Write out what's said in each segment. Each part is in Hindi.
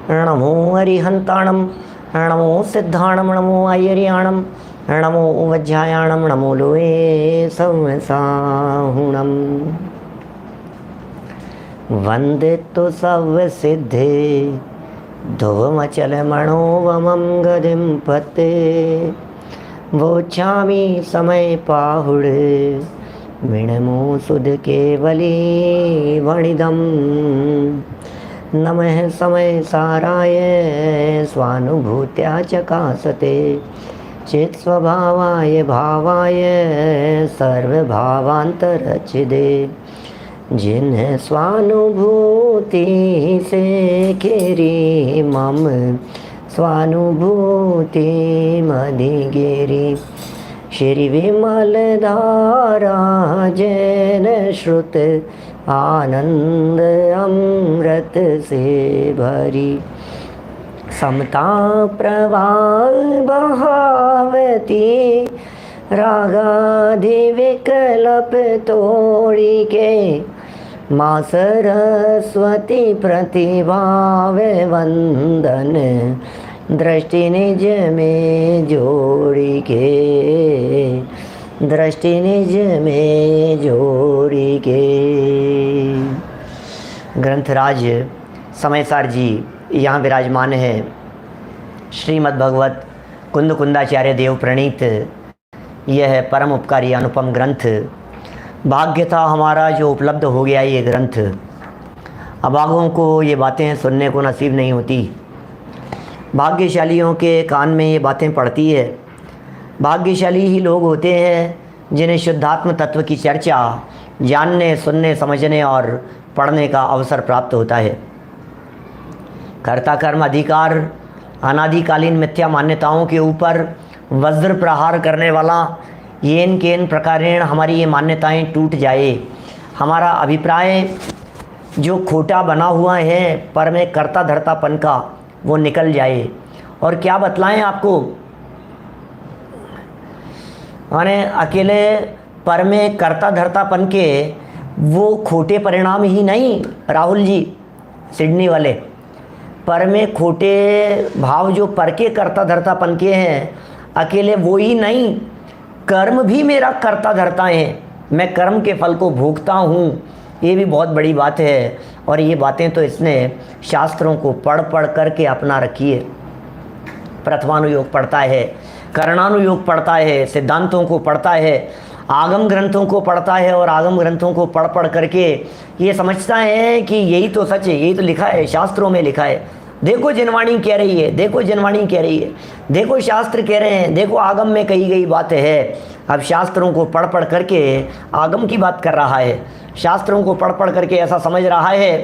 नमो अरिहंताणम, नमो सिद्धाणम, नमो आयर्याणम, नमो वज्रायाणम, नमो लोए संवसाहुणम। वंदे तो सब सिद्धे ध्रुवमचल मनोवमं गदिं पते। वोचामी समय पाहुड़ मिणमो सुध केवली वणिदम। नमः समय साराय स्वानुभूत्या चकासते। चित स्वभावाय भावाय सर्वभावांतरचिदे। जिन्ह स्वानुभूति से घेरी मम स्वानुभूति मधिगेरी। श्री विमल धारा जैन श्रुत आनंद अमृत से भरी। समता प्रवाह बहावती रागाधि विकल्प तोड़ी के। माँ सरस्वती प्रतिभाव वंदन दृष्टि निज में जोड़ी के। दृष्टि निज में जोड़ी के। ग्रंथराज समयसार जी यहाँ विराजमान है। श्रीमद् भगवत कुंद कुंदाचार्य देव प्रणीत यह परम उपकारी अनुपम ग्रंथ भाग्य था हमारा जो उपलब्ध हो गया ये ग्रंथ। अभागों को ये बातें सुनने को नसीब नहीं होती, भाग्यशालियों के कान में ये बातें पड़ती है। भाग्यशाली ही लोग होते हैं जिन्हें शुद्धात्म तत्व की चर्चा जानने, सुनने, समझने और पढ़ने का अवसर प्राप्त होता है। कर्ता कर्म अधिकार अनादिकालीन मिथ्या मान्यताओं के ऊपर वज्र प्रहार करने वाला येन केन प्रकारेण हमारी ये मान्यताएं टूट जाए। हमारा अभिप्राय जो खोटा बना हुआ है पर में कर्ता धर्तापन का वो निकल जाए। और क्या बतलाएं आपको, माने अकेले पर में कर्ता धर्तापन के वो खोटे परिणाम ही नहीं राहुल जी सिडनी वाले, पर में खोटे भाव जो पर के कर्ता धर्तापन के हैं अकेले वो ही नहीं, कर्म भी मेरा कर्ता धर्ता है। मैं कर्म के फल को भोगता हूँ, ये भी बहुत बड़ी बात है। और ये बातें तो इसने शास्त्रों को पढ़ पढ़ करके अपना रखी है। प्रथमानुयोग पढ़ता है, करणानुयोग पढ़ता है, सिद्धांतों को पढ़ता है, आगम ग्रंथों को पढ़ता है और आगम ग्रंथों को पढ़ पढ़ करके ये समझता है कि यही तो सच है, यही तो लिखा है, शास्त्रों में लिखा है। देखो जिनवाणी कह रही है, देखो जिनवाणी कह रही है, देखो शास्त्र कह रहे हैं, देखो आगम में कही गई बात है। अब शास्त्रों को पढ़ पढ़ करके आगम की बात कर रहा है, शास्त्रों को पढ़ पढ़ करके ऐसा समझ रहा है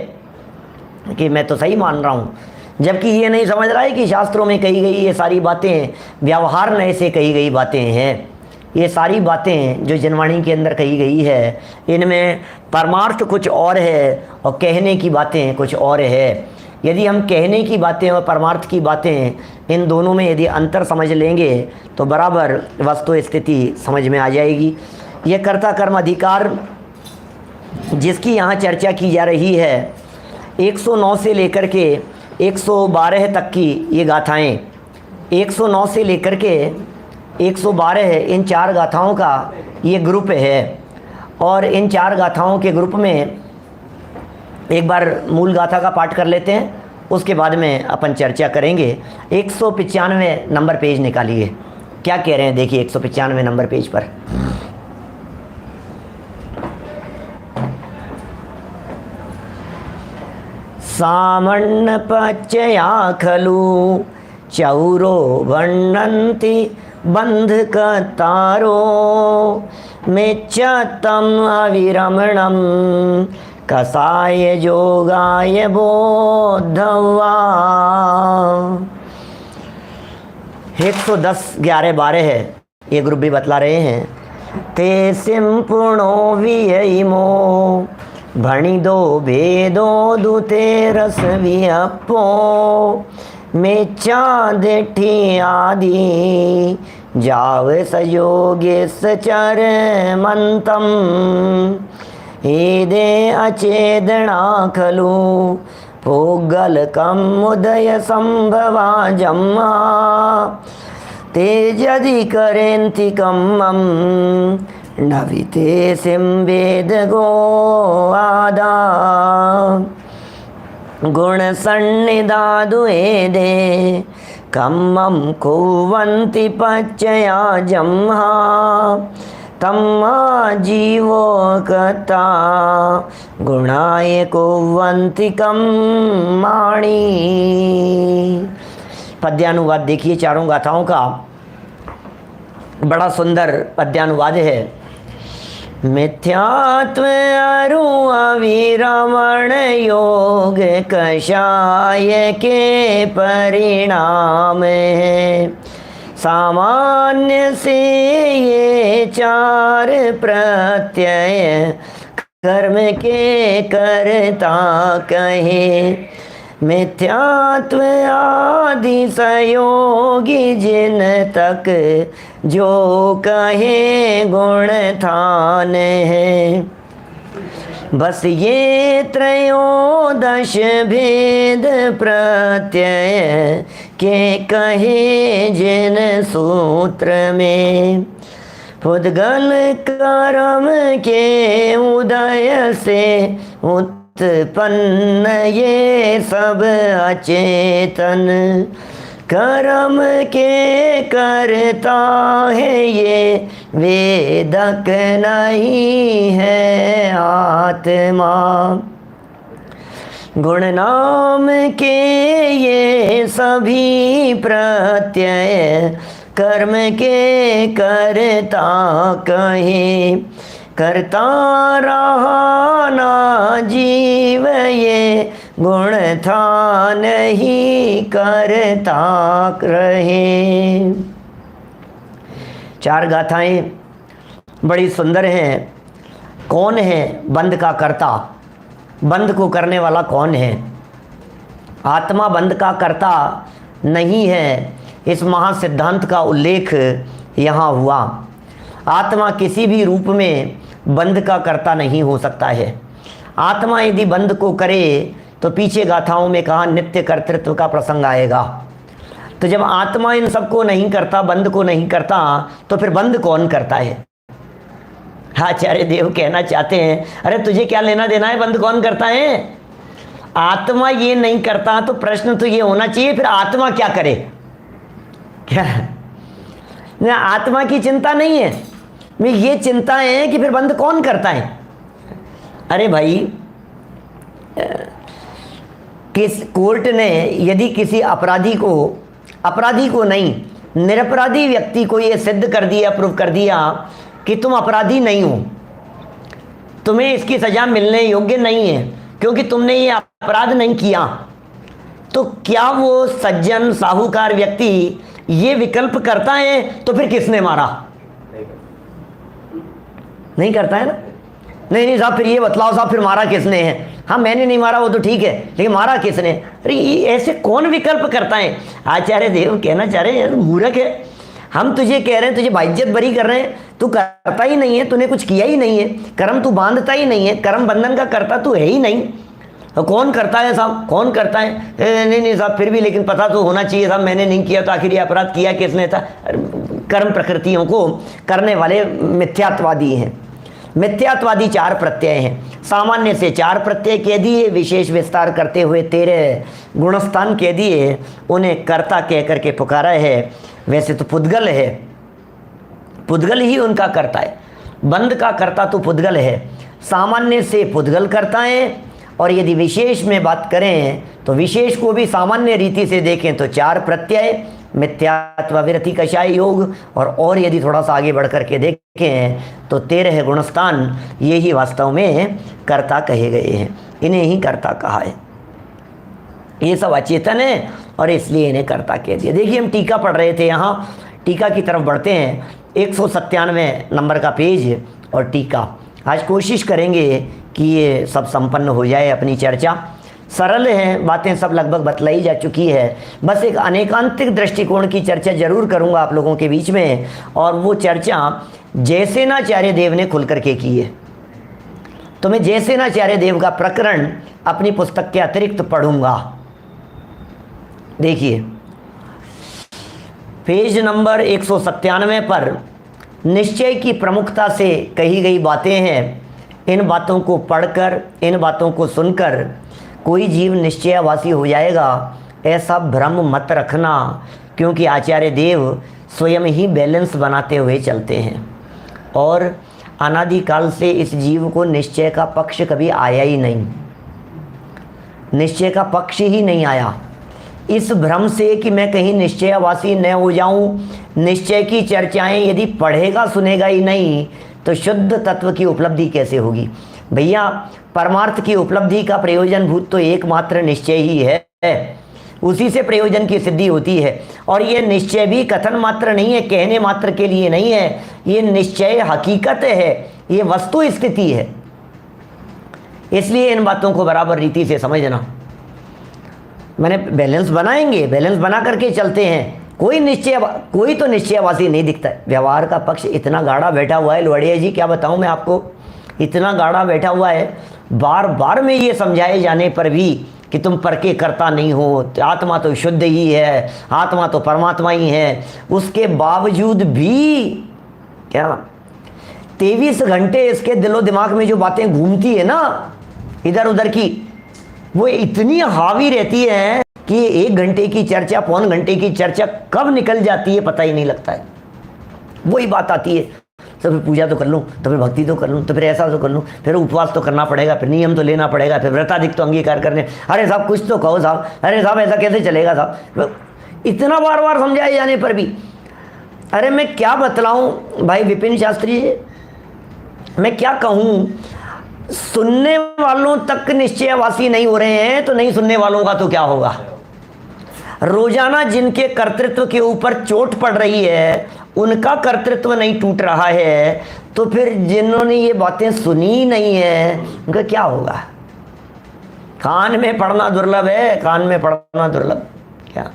कि मैं तो सही मान रहा हूँ, जबकि ये नहीं समझ रहा है कि शास्त्रों में कही गई ये सारी बातें व्यवहार नए से कही गई बातें हैं। ये सारी बातें जो जनवाणी के अंदर कही गई है इनमें परमार्थ कुछ और है और कहने की बातें कुछ और है। यदि हम कहने की बातें और परमार्थ की बातें इन दोनों में यदि अंतर समझ लेंगे तो बराबर वस्तु स्थिति समझ में आ जाएगी। ये कर्ता कर्म अधिकार जिसकी यहाँ चर्चा की जा रही है 109 से लेकर के 112 तक की ये गाथाएं, 109 से लेकर के 112 इन चार गाथाओं का ये ग्रुप है। और इन चार गाथाओं के ग्रुप में एक बार मूल गाथा का पाठ कर लेते हैं, उसके बाद में अपन चर्चा करेंगे। 195 नंबर पेज निकालिए, क्या कह रहे हैं देखिए 195 नंबर पेज पर। सामण्ण पच्चया खलु चौरो वर्णन्ति बंधकतारो। मेच्चतम अविरमणम कसाय जोगाय बोधवा। 110 11 12 है ये ग्रुप भी बतला रहे हैं। ते सिंपुणो वियमो भणी दो भेदो दुते रस वियपो। मेचा देठी आदि जाव सयोगे सचर मंतम। हे दे अचेदना खलु पोगलकमुदय संभवा जम्मा तेजदि करेन्ति कम्मं नविते सिंवेद गो आदा गुण सन्निधादु एदे कम्मं कुवन्ति पच्चया जम्हा तम्मा जीवो कथा गुणाय कुवन्ति कम्माणि। पद्यानुवाद देखिए चारों गाथाओं का, बड़ा सुंदर पद्यानुवाद है। मिथ्यात्व अरु अविरमण योग कषाय के परिणाम है, सामान्य से ये चार प्रत्यय कर्म के करता कहे। मिथ्यात्व आदि संयोगी जिन तक जो कहे गुण थान है, बस ये त्रयोदश भेद प्रत्यय के कहे जिन सूत्र में। पुद्गल कर्म के उदय से उत्पन्न ये सब अचेतन, कर्म के करता है ये वेदक नहीं है आत्मा। गुण नाम के ये सभी प्रत्यय कर्म के करता कहे, करता रहा ना जीव ये गुण था नहीं करता रहे। चार गाथाएं बड़ी सुंदर हैं। कौन है बंध का कर्ता? बंध को करने वाला कौन है? आत्मा बंध का कर्ता नहीं है, इस महासिद्धांत का उल्लेख यहाँ हुआ। आत्मा किसी भी रूप में बंध का कर्ता नहीं हो सकता है। आत्मा यदि बंध को करे तो पीछे गाथाओं में कहा नित्य कर्तृत्व का प्रसंग आएगा। तो जब आत्मा इन सबको नहीं करता, बंध को नहीं करता, तो फिर बंध कौन करता है? आचार्य देव कहना चाहते हैं, अरे तुझे क्या लेना देना है बंध कौन करता है? आत्मा ये नहीं करता तो प्रश्न तो ये होना चाहिए फिर आत्मा क्या करे? क्या ना आत्मा की चिंता नहीं है, मैं ये चिंता है कि फिर बंध कौन करता है? अरे भाई, किस कोर्ट ने यदि किसी अपराधी को नहीं, निरपराधी व्यक्ति को ये सिद्ध कर दिया, प्रूव कर दिया कि तुम अपराधी नहीं हो, तुम्हें इसकी सजा मिलने योग्य नहीं है क्योंकि तुमने ये अपराध नहीं किया, तो क्या वो सज्जन साहूकार व्यक्ति ये विकल्प करता है तो फिर किसने मारा? नहीं करता है ना। नहीं साहब, फिर ये बतलाओ साहब, फिर मारा किसने है? हाँ मैंने नहीं मारा, वो तो ठीक है, लेकिन मारा किसने? अरे ऐसे कौन विकल्प करता है? आचार्य देव कहना चाह रहे हैं मूर्ख है। हम तुझे कह रहे हैं, तुझे बाइज्जत बरी कर रहे हैं, तू करता ही नहीं है, तूने कुछ किया ही नहीं है, कर्म तू बांधता ही नहीं है, कर्म बंधन का करता तू है ही नहीं। तो कौन करता है साहब? कौन करता है? नहीं साहब, फिर भी लेकिन पता तो होना चाहिए साहब, मैंने नहीं किया तो आखिर ये अपराध किया किसने था? कर्म प्रकृतियों को करने वाले मिथ्यात्वादी हैं। मिथ्यात्वादी चार प्रत्यय हैं। सामान्य से चार प्रत्यय कह दिए, विशेष विस्तार करते हुए 13 गुणस्थान कह दिए, उन्हें कर्ता कह करके पुकारा है। वैसे तो पुद्गल है, पुद्गल ही उनका कर्ता है, बंध का कर्ता तो पुद्गल है। सामान्य से पुद्गल करता है, और यदि विशेष में बात करें तो विशेष को भी सामान्य रीति से देखें तो चार प्रत्यय, मिथ्यात्व विरति कषाय योग, और यदि थोड़ा सा आगे बढ़ करके देखें तो 13 गुणस्थान, ये ही वास्तव में कर्ता कहे गए हैं, इन्हें ही कर्ता कहा है। ये सब अचेतन है और इसलिए इन्हें कर्ता कह दिया। देखिए हम टीका पढ़ रहे थे, यहाँ टीका की तरफ बढ़ते हैं। 197 नंबर का पेज और टीका। आज कोशिश करेंगे कि ये सब संपन्न हो जाए। अपनी चर्चा सरल है, बातें सब लगभग बतलाई जा चुकी है, बस एक अनेकांतिक दृष्टिकोण की चर्चा जरूर करूंगा आप लोगों के बीच में, और वो चर्चा जयसेनाचार्य देव ने खुल करके की है। तो मैं जयसेनाचार्य देव का प्रकरण अपनी पुस्तक के अतिरिक्त पढ़ूंगा। देखिए पेज नंबर 197 पर निश्चय की प्रमुखता से कही गई बातें हैं। इन बातों को पढ़कर, इन बातों को सुनकर कोई जीव निश्चयवासी हो जाएगा ऐसा भ्रम मत रखना, क्योंकि आचार्य देव स्वयं ही बैलेंस बनाते हुए चलते हैं और अनादिकाल से इस जीव को निश्चय का पक्ष कभी आया ही नहीं, निश्चय का पक्ष ही नहीं आया। इस भ्रम से कि मैं कहीं निश्चयवासी न हो जाऊं, निश्चय की चर्चाएं यदि पढ़ेगा सुनेगा ही नहीं तो शुद्ध तत्व की उपलब्धि कैसे होगी। भैया परमार्थ की उपलब्धि का प्रयोजन भूत तो एकमात्र निश्चय ही है, उसी से प्रयोजन की सिद्धि होती है। और ये निश्चय भी कथन मात्र नहीं है, कहने मात्र के लिए नहीं है, ये निश्चय हकीकत है, ये वस्तु स्थिति है। इसलिए इन बातों को बराबर रीति से समझना। मैंने बैलेंस बनाएंगे, बैलेंस बना करके चलते हैं। कोई तो निश्चयवासी नहीं दिखता है। व्यवहार का पक्ष इतना गाढ़ा बैठा हुआ है लोहड़िया जी, क्या बताऊं मैं आपको, इतना गाढ़ा बैठा हुआ है। बार बार में ये समझाए जाने पर भी कि तुम पर के करता नहीं हो, आत्मा तो शुद्ध ही है, आत्मा तो परमात्मा ही है, उसके बावजूद भी क्या 23 घंटे इसके दिलो दिमाग में जो बातें घूमती है ना इधर उधर की, वो इतनी हावी रहती है कि 1 घंटे की चर्चा, पौन घंटे की चर्चा कब निकल जाती है पता ही नहीं लगता है। वही बात आती है, तो फिर पूजा तो कर लूँ, तो फिर भक्ति तो कर लूँ, तो फिर ऐसा तो कर लूँ, फिर उपवास तो करना पड़ेगा, फिर नियम तो लेना पड़ेगा, फिर व्रताधिक तो अंगीकार करने। अरे साहब कुछ तो कहो साहब, अरे साहब ऐसा कैसे चलेगा साहब, इतना बार बार समझाए जाने पर भी। अरे मैं क्या बतलाऊँ भाई विपिन शास्त्री जी, मैं क्या कहूँ, सुनने वालों तक निश्चयवासी नहीं हो रहे हैं तो नहीं सुनने वालों का तो क्या होगा। रोजाना जिनके कर्तृत्व के ऊपर चोट पड़ रही है उनका कर्तृत्व नहीं टूट रहा है, तो फिर जिन्होंने ये बातें सुनी नहीं है उनका क्या होगा। कान में पढ़ना दुर्लभ है, कान में पढ़ना दुर्लभ क्या।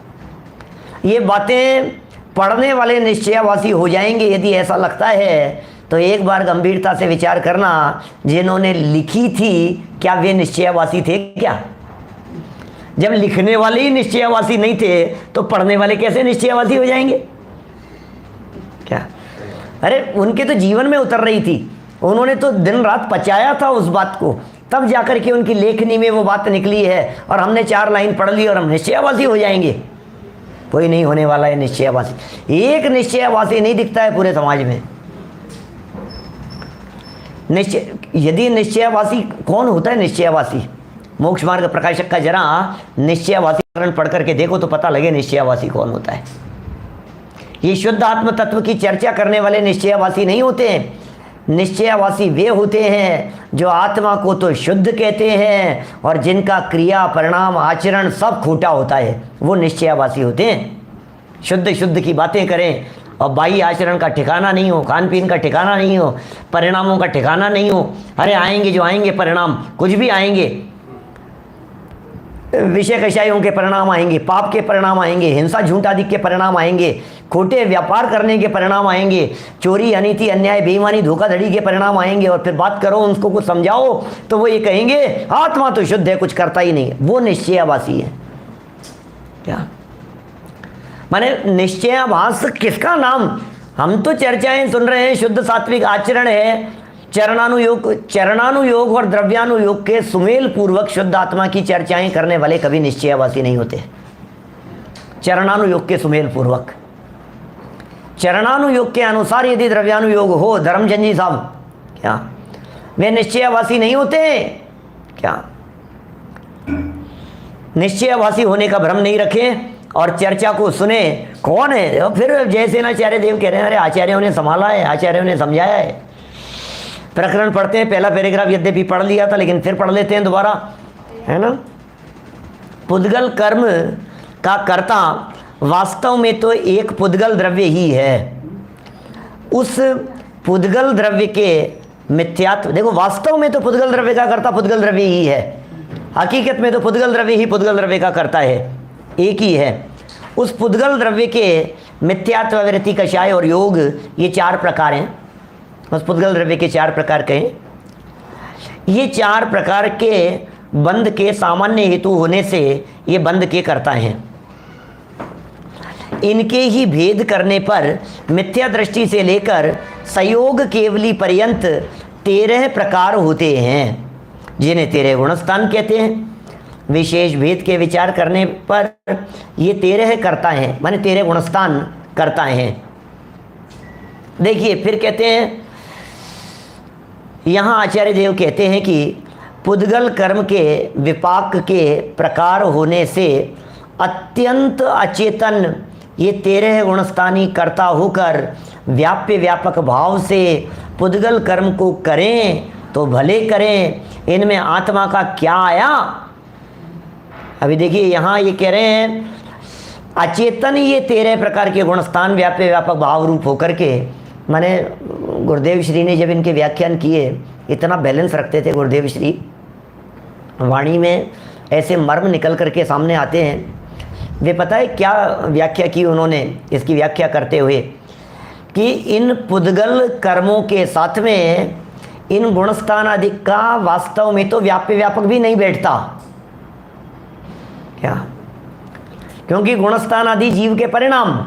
ये बातें पढ़ने वाले निश्चयवासी हो जाएंगे यदि ऐसा लगता है तो एक बार गंभीरता से विचार करना, जिन्होंने लिखी थी क्या वे निश्चयवासी थे क्या। जब लिखने वाले ही निश्चयवासी नहीं थे तो पढ़ने वाले कैसे निश्चयवासी हो जाएंगे क्या। अरे उनके तो जीवन में उतर रही थी, उन्होंने तो दिन रात पचाया था उस बात को, तब जाकर के उनकी लेखनी में वो बात निकली है। और हमने 4 लाइन पढ़ ली और हम निश्चयवासी हो जाएंगे। कोई नहीं होने वाला है निश्चयवासी। एक निश्चयवासी नहीं दिखता है पूरे समाज में। निश्चय, यदि निश्चयवासी कौन होता है निश्चयवासी, मोक्ष मार्ग प्रकाशक का जरा निश्चयवासी पढ़ करके देखो तो पता लगे निश्चयवासी कौन होता है। ये शुद्ध आत्म तत्व की चर्चा करने वाले निश्चयवासी नहीं होते हैं। निश्चयवासी वे होते हैं जो आत्मा को तो शुद्ध कहते हैं और जिनका क्रिया परिणाम आचरण सब खोटा होता है, वो निश्चयवासी होते हैं। शुद्ध शुद्ध की बातें करें और बाह्य आचरण का ठिकाना नहीं हो, खान पीन का ठिकाना नहीं हो, परिणामों का ठिकाना नहीं हो। अरे आएंगे जो आएंगे परिणाम, कुछ भी आएंगे, विषय कषायों के परिणाम आएंगे, पाप के परिणाम आएंगे, हिंसा झूठ आदि के परिणाम आएंगे, खोटे व्यापार करने के परिणाम आएंगे, चोरी अनीति अन्याय बेईमानी धोखाधड़ी के परिणाम आएंगे। और फिर बात करो उनको कुछ समझाओ तो वो ये कहेंगे आत्मा तो शुद्ध है, कुछ करता ही नहीं। वो निश्चयाभासी है क्या। माने निश्चयाभास किसका नाम। हम तो चर्चाएं सुन रहे हैं, शुद्ध सात्विक आचरण है, चरणानुयोग और द्रव्यानुयोग के सुमेल पूर्वक शुद्ध आत्मा की चर्चाएं करने वाले कभी निश्चयवासी नहीं होते। चरणानुयोग के सुमेल पूर्वक, चरणानुयोग के अनुसार यदि द्रव्यानुयोग हो, धर्मचंद जी साहब क्या वे निश्चयवासी नहीं होते क्या। निश्चयवासी होने का भ्रम नहीं रखें और चर्चा को सुने। कौन है और फिर जयसेनाचार्य देव कह रहे हैं अरे आचार्यों ने संभाला है, आचार्यों ने समझाया है। प्रकरण पढ़ते हैं, पहला पैराग्राफ यद्यपि पढ़ लिया था लेकिन फिर पढ़ लेते हैं दोबारा, है ना। पुद्गल कर्म का कर्ता वास्तव में तो एक पुद्गल द्रव्य ही है। उस पुद्गल द्रव्य के मिथ्यात्व, देखो वास्तव में तो पुद्गल द्रव्य का कर्ता पुद्गल द्रव्य ही है, हकीकत में तो पुद्गल द्रव्य ही पुद्गल द्रव्य का कर्ता है, एक ही है। उस पुद्गल द्रव्य के मिथ्यात्व, वृत्ति, कषाय और योग, ये 4 प्रकार हैं। उस पुद्गल द्रव्य के 4 प्रकार कहें। ये 4 प्रकार के बंध के सामान्य हेतु होने से ये बंध के कर्ता हैं। इनके ही भेद करने पर मिथ्या दृष्टि से लेकर संयोग केवली पर्यंत 13 प्रकार होते हैं, जिन्हें 13 गुणस्थान कहते हैं। विशेष भेद के विचार करने पर ये 13 कर्ता हैं, माने 13 गुणस्थान कर्ता हैं। देखिए फिर कहते हैं, यहाँ आचार्य देव कहते हैं कि पुद्गल कर्म के विपाक के प्रकार होने से अत्यंत अचेतन ये 13 गुणस्थानी कर्ता होकर व्याप्य व्यापक भाव से पुद्गल कर्म को करें तो भले करें, इनमें आत्मा का क्या आया। अभी देखिए यहाँ ये कह रहे हैं अचेतन ये 13 प्रकार के गुणस्थान व्याप्य व्यापक भाव रूप होकर के, माने गुरुदेव श्री ने जब इनके व्याख्यान किए इतना बैलेंस रखते थे गुरुदेव श्री, वाणी में ऐसे मर्म निकल करके सामने आते हैं। वे पता है क्या व्याख्या की उन्होंने इसकी व्याख्या करते हुए कि इन पुद्गल कर्मों के साथ में इन गुणस्थान आदि का वास्तव में तो व्याप्य व्यापक भी नहीं बैठता। क्या? क्योंकि गुणस्थान आदि जीव के परिणाम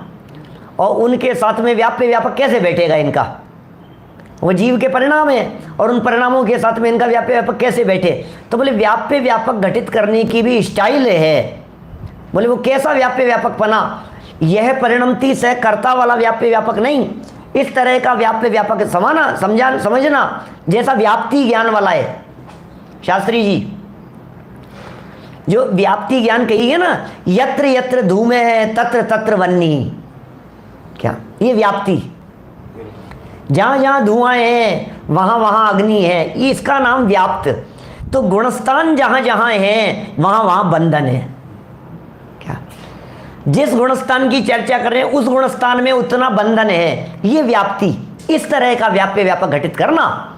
और उनके साथ में व्याप्य व्यापक कैसे बैठेगा इनका? वो जीव के परिणाम है और उन परिणामों के साथ में इनका व्याप्य व्यापक कैसे बैठे? तो बोले व्याप्य व्यापक घटित करने की भी स्टाइल है। बोले वो कैसा व्याप्य व्यापक बना? यह परिणमति से कर्ता वाला व्याप्य व्यापक नहीं, इस तरह का व्याप्य व्यापक समझना जैसा व्याप्ति ज्ञान वाला है। शास्त्री जी जो व्याप्ति ज्ञान कही है ना, यत्र यत्र धूमे है तत्र तत्र वन्नी, क्या ये व्याप्ति? जहां जहां धुआं है वहां वहां अग्नि है, इसका नाम व्याप्त। तो गुणस्थान जहां जहां है वहां वहां बंधन है। क्या? जिस गुणस्थान की चर्चा कर रहे हैं उस गुणस्थान में उतना बंधन है, ये व्याप्ति। इस तरह का व्याप्य व्यापक घटित करना,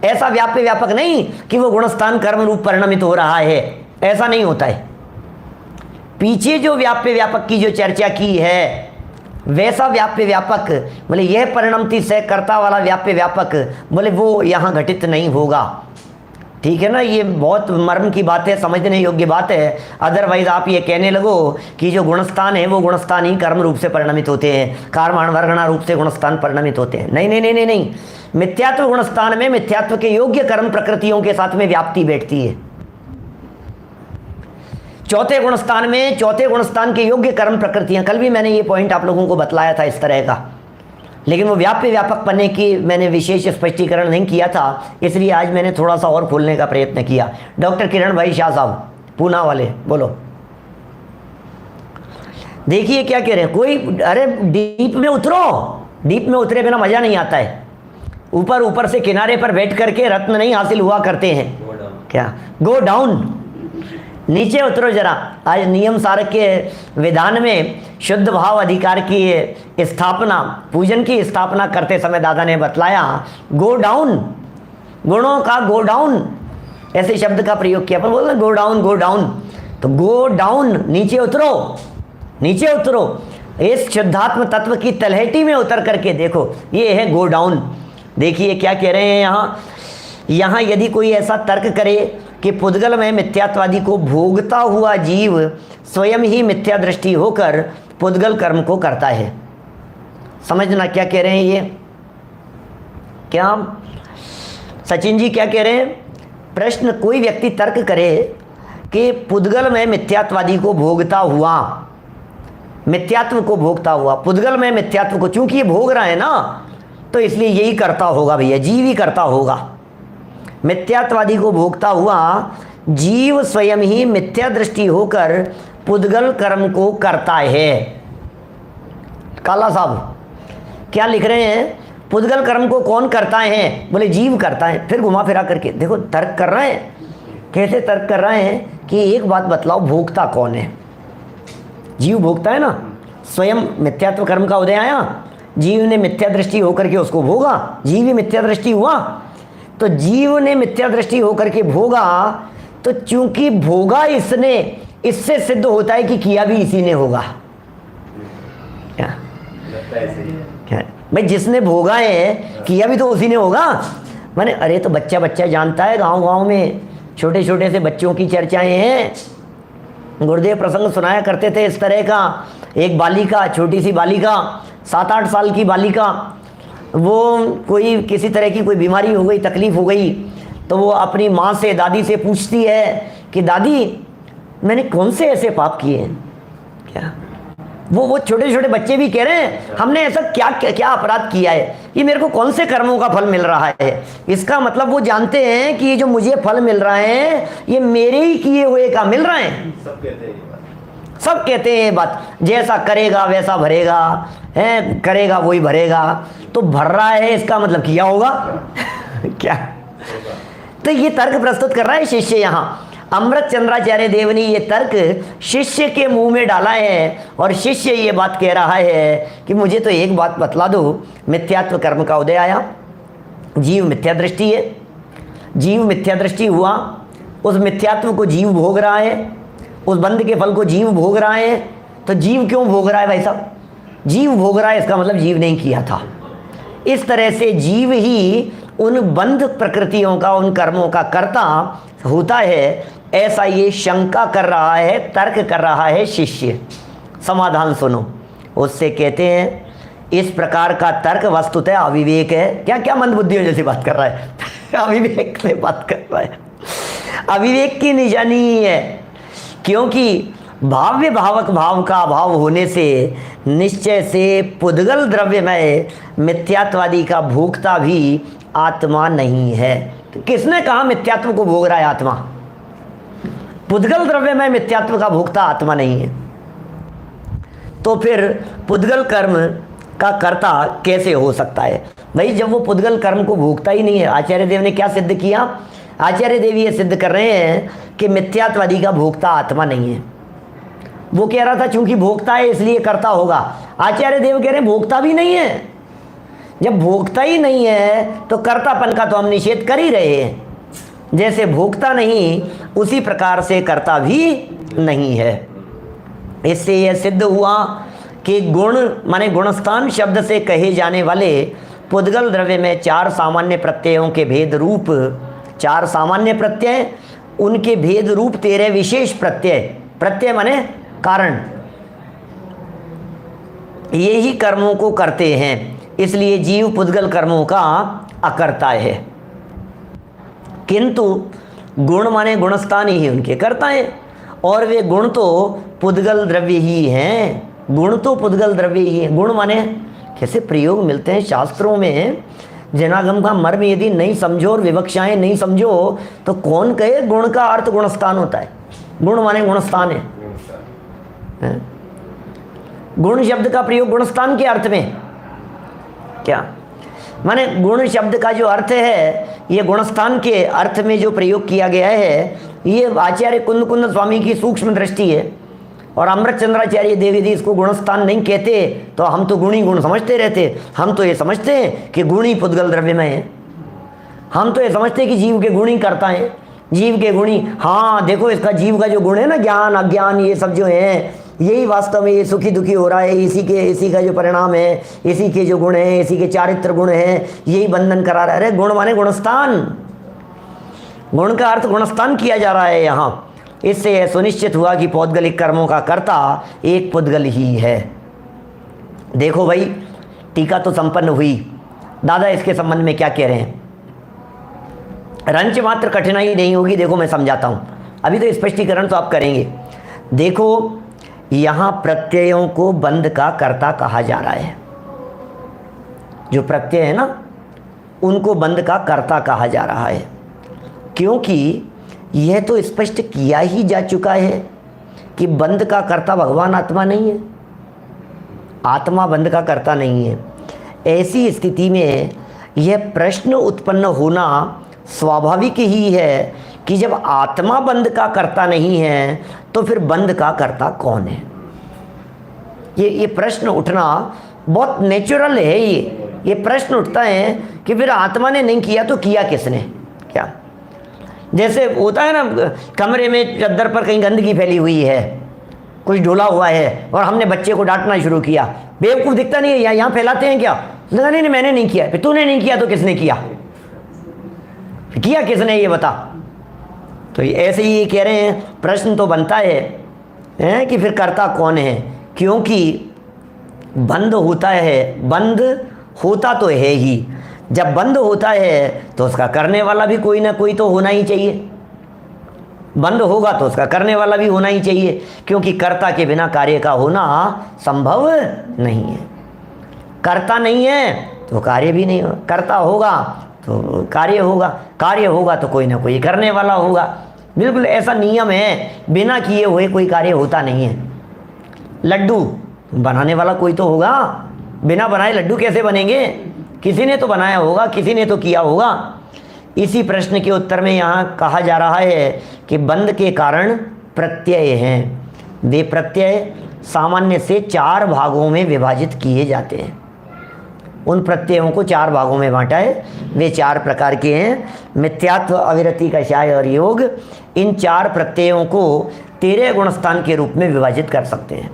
ऐसा व्याप्य व्यापक नहीं कि वो गुणस्थान कर्म रूप परिणमित हो रहा है, ऐसा नहीं होता है। पीछे जो व्याप्य व्यापक की जो चर्चा की है वैसा व्याप्य व्यापक, बोले यह परिणमति से कर्ता वाला व्याप्य व्यापक, बोले वो यहाँ घटित नहीं होगा। ठीक है ना, ये बहुत मर्म की बात है, समझने योग्य बात है। अदरवाइज आप ये कहने लगो कि जो गुणस्थान है वो गुणस्थान ही कर्म रूप से परिणमित होते हैं, कार्माण वर्गणा रूप से गुणस्थान परिणमित होते हैं। नहीं नहीं नहीं नहीं नहीं, मिथ्यात्व गुणस्थान में मिथ्यात्व के योग्य कर्म प्रकृतियों के साथ में व्याप्ति बैठती है। चौथे गुणस्थान में चौथे गुणस्थान के योग्य कर्म प्रकृतियां, कल भी मैंने ये पॉइंट आप लोगों को बतलाया था इस तरह का, लेकिन वो व्याप्य व्यापक बनने की मैंने विशेष स्पष्टीकरण नहीं किया था, इसलिए आज मैंने थोड़ा सा और खोलने का प्रयत्न किया। डॉक्टर किरण भाई शाह साहब पूना वाले, बोलो। देखिए क्या कह रहे हैं, कोई अरे डीप में उतरो, डीप में उतरे बिना मजा नहीं आता है। ऊपर ऊपर से किनारे पर बैठ करके रत्न नहीं हासिल हुआ करते हैं। क्या? गो डाउन, नीचे उतरो जरा। आज नियम सारक के विधान में शुद्ध भाव अधिकार की स्थापना, पूजन की स्थापना करते समय दादा ने बतलाया गो डाउन, गुणों का गो डाउन, ऐसे शब्द का प्रयोग किया। पर बोलते गो डाउन, गो डाउन, तो गो डाउन, नीचे उतरो, नीचे उतरो। इस शुद्धात्म तत्व की तलहटी में उतर करके देखो, ये है गो डाउन। देखिए क्या कह रहे हैं यहाँ यदि कोई ऐसा तर्क करे कि पुद्गल में मिथ्यात्वादी को भोगता हुआ जीव स्वयं ही मिथ्या दृष्टि होकर पुद्गल कर्म को करता है, समझना क्या कह रहे हैं ये। क्या सचिन जी क्या कह रहे हैं? प्रश्न, कोई व्यक्ति तर्क करे कि पुद्गल में मिथ्यात्वादी को भोगता हुआ, मिथ्यात्व को भोगता हुआ, पुद्गल में मिथ्यात्व को, चूंकि ये भोग रहा है ना तो इसलिए यही करता होगा भैया, जीव ही करता होगा। मिथ्यात्वादी को भोगता हुआ जीव स्वयं ही मिथ्या दृष्टि होकर पुद्गल कर्म को करता है। काला साहब क्या लिख रहे हैं? पुद्गल कर्म को कौन करता है? बोले जीव करता है। फिर घुमा फिरा करके देखो तर्क कर रहे हैं, कैसे तर्क कर रहे हैं कि एक बात बतलाओ, भोगता कौन है? जीव भोगता है ना, स्वयं मिथ्यात्व कर्म का उदय आया, जीव ने मिथ्या दृष्टि होकर के उसको भोगा, जीव ही मिथ्या दृष्टि हुआ। तो जीव ने मिथ्या दृष्टि होकर के भोगा, तो चूंकि भोगा इसने, इससे सिद्ध होता है कि किया भी इसी ने होगा। क्या भाई, जिसने भोगा है किया भी तो उसी ने होगा। माने अरे तो बच्चा बच्चा जानता है, गांव गांव में छोटे छोटे से बच्चों की चर्चाएं हैं। गुरुदेव प्रसंग सुनाया करते थे इस तरह का। एक बालिका, छोटी सी बालिका, 7-8 साल की बालिका, वो कोई किसी तरह की कोई बीमारी हो गई, तकलीफ हो गई, तो वो अपनी माँ से, दादी से पूछती है कि दादी मैंने कौन से ऐसे पाप किए हैं। क्या वो छोटे छोटे बच्चे भी कह रहे हैं हमने ऐसा क्या क्या, क्या अपराध किया है, ये मेरे को कौन से कर्मों का फल मिल रहा है। इसका मतलब वो जानते हैं कि ये जो मुझे फल मिल रहा है ये मेरे ही किए हुए का मिल रहा है। सब कहते हैं ये बात, जैसा करेगा वैसा भरेगा, है करेगा वही भरेगा। तो भर रहा है इसका मतलब किया होगा क्या। तो ये तर्क प्रस्तुत कर रहा है शिष्य। यहाँ अमृत चंद्राचार्य देव ने ये तर्क शिष्य के मुंह में डाला है, और शिष्य ये बात कह रहा है कि मुझे तो एक बात बतला दो, मिथ्यात्व कर्म का उदय आया, जीव मिथ्या दृष्टि है, जीव मिथ्या दृष्टि हुआ, उस मिथ्यात्व को जीव भोग रहा है, उस बंध के फल को जीव भोग रहा है। तो जीव क्यों भोग रहा है भाई साहब? जीव भोग रहा है इसका मतलब जीव नहीं किया था। इस तरह से जीव ही उन बंध प्रकृतियों का, उन कर्मों का कर्ता होता है, ऐसा ये शंका कर रहा है, तर्क कर रहा है शिष्य। समाधान सुनो, उससे कहते हैं इस प्रकार का तर्क वस्तुतः अविवेक है। क्या क्या मंदबुद्धियों जैसी बात कर रहा है अविवेक से बात कर रहा है। अविवेक की निशानी ही है, क्योंकि भाव्य भावक भाव का अभाव होने से निश्चय से पुद्गल द्रव्यमय मिथ्यात्वादी का भोक्ता भी आत्मा नहीं है। तो किसने कहा मिथ्यात्व को भोग रहा है आत्मा? पुद्गल द्रव्यमय मिथ्यात्व का भोक्ता आत्मा नहीं है। तो फिर पुद्गल कर्म का कर्ता कैसे हो सकता है भाई, जब वो पुद्गल कर्म को भोगता ही नहीं है। आचार्य देव ने क्या सिद्ध किया? आचार्य देव ये सिद्ध कर रहे हैं कि मिथ्यात्वादी का भोक्ता आत्मा नहीं है। वो कह रहा था चूंकि भोक्ता है इसलिए कर्ता होगा, आचार्य देव कह रहे हैं भोक्ता भी नहीं है। जब भोक्ता ही नहीं है तो कर्तापन का तो हम निषेध कर ही रहे हैं। जैसे भोक्ता नहीं उसी प्रकार से कर्ता भी नहीं है। इससे यह सिद्ध हुआ कि गुण माने गुणस्थान शब्द से कहे जाने वाले पुद्गल द्रव्य में 4 सामान्य प्रत्ययों के भेद रूप, 4 सामान्य प्रत्यय, उनके भेद रूप 13 विशेष प्रत्यय, प्रत्यय माने कारण, ये ही कर्मों को करते हैं। इसलिए जीव पुद्गल कर्मों का अकर्ता है, किंतु गुण माने गुणस्थान ही उनके कर्ता हैं, और वे गुण तो पुद्गल द्रव्य ही हैं। गुण तो पुद्गल द्रव्य ही है। गुण माने कैसे प्रयोग मिलते हैं शास्त्रों में, जनागम का मर्म यदि नहीं समझो और विवक्षाएं नहीं समझो तो कौन कहे गुण का अर्थ गुणस्थान होता है। गुण माने गुणस्थान है। गुण शब्द का प्रयोग गुणस्थान के अर्थ में क्या माने, गुण शब्द का जो अर्थ है ये गुणस्थान के अर्थ में जो प्रयोग किया गया है, ये आचार्य कुंद कुंद स्वामी की सूक्ष्म दृष्टि है। और अमृत चंद्राचार्य देव यदि इसको गुणस्थान नहीं कहते तो हम तो गुण ही गुण समझते रहते। हम तो ये समझते हैं कि गुण ही पुद्गल द्रव्य में है। हम तो ये समझते हैं कि जीव के गुण ही करता है, जीव के गुणी। हाँ देखो इसका जीव का जो गुण है ना, ज्ञान अज्ञान ये सब जो है, यही वास्तव में ये सुखी दुखी हो रहा है, इसी का जो परिणाम है, इसी के जो गुण हैं, इसी के चारित्र गुण हैं, यही बंधन करा रहा है। अरे गुण माने गुणस्थान, गुण का अर्थ गुणस्थान किया जा रहा है यहाँ। इससे यह सुनिश्चित हुआ कि पौद्गलिक कर्मों का कर्ता एक पुद्गल ही है। देखो भाई टीका तो संपन्न हुई, दादा इसके संबंध में क्या कह रहे हैं? रंच मात्र कठिनाई नहीं होगी। देखो मैं समझाता हूँ, अभी तो स्पष्टीकरण तो आप करेंगे। देखो यहाँ प्रत्ययों को बंध का कर्ता कहा जा रहा है। जो प्रत्यय है ना उनको बंध का कर्ता कहा जा रहा है, क्योंकि यह तो स्पष्ट किया ही जा चुका है कि बंध का कर्ता भगवान आत्मा नहीं है, आत्मा बंध का कर्ता नहीं है। ऐसी स्थिति में यह प्रश्न उत्पन्न होना स्वाभाविक ही है कि जब आत्मा बंध का कर्ता नहीं है तो फिर बंध का कर्ता कौन है? ये प्रश्न उठना बहुत नेचुरल है। ये प्रश्न उठता है कि फिर आत्मा ने नहीं किया तो किया किसने? क्या जैसे होता है ना, कमरे में चद्दर पर कहीं गंदगी फैली हुई है, कुछ ढोला हुआ है और हमने बच्चे को डांटना शुरू किया, बेवकूफ़ दिखता नहीं है, यहाँ फैलाते हैं क्या? नहीं नहीं मैंने नहीं किया। फिर तूने नहीं किया तो किसने किया? किया किसने ये बता। तो ऐसे ही ये कह रहे हैं, प्रश्न तो बनता है कि फिर करता कौन है, क्योंकि बंद होता है, बंद होता तो है ही, जब बंद होता है तो उसका करने वाला भी कोई ना कोई तो होना ही चाहिए। बंद होगा तो उसका करने वाला भी होना ही चाहिए, क्योंकि कर्ता के बिना कार्य का होना संभव नहीं है। कर्ता नहीं है तो कार्य भी नहीं होगा, कर्ता होगा तो कार्य होगा, कार्य होगा तो कोई ना कोई करने वाला होगा। बिल्कुल ऐसा नियम है, बिना किए हुए कोई कार्य होता नहीं है। लड्डू बनाने वाला कोई तो होगा, बिना बनाए लड्डू कैसे बनेंगे? किसी ने तो बनाया होगा, किसी ने तो किया होगा। इसी प्रश्न के उत्तर में यहाँ कहा जा रहा है कि बंध के कारण प्रत्यय हैं, वे प्रत्यय सामान्य से 4 भागों में विभाजित किए जाते हैं। उन प्रत्ययों को 4 भागों में बांटा है, वे 4 प्रकार के हैं, मिथ्यात्व, अविरति, कषाय और योग। इन 4 प्रत्ययों को 13 गुणस्थान के रूप में विभाजित कर सकते हैं।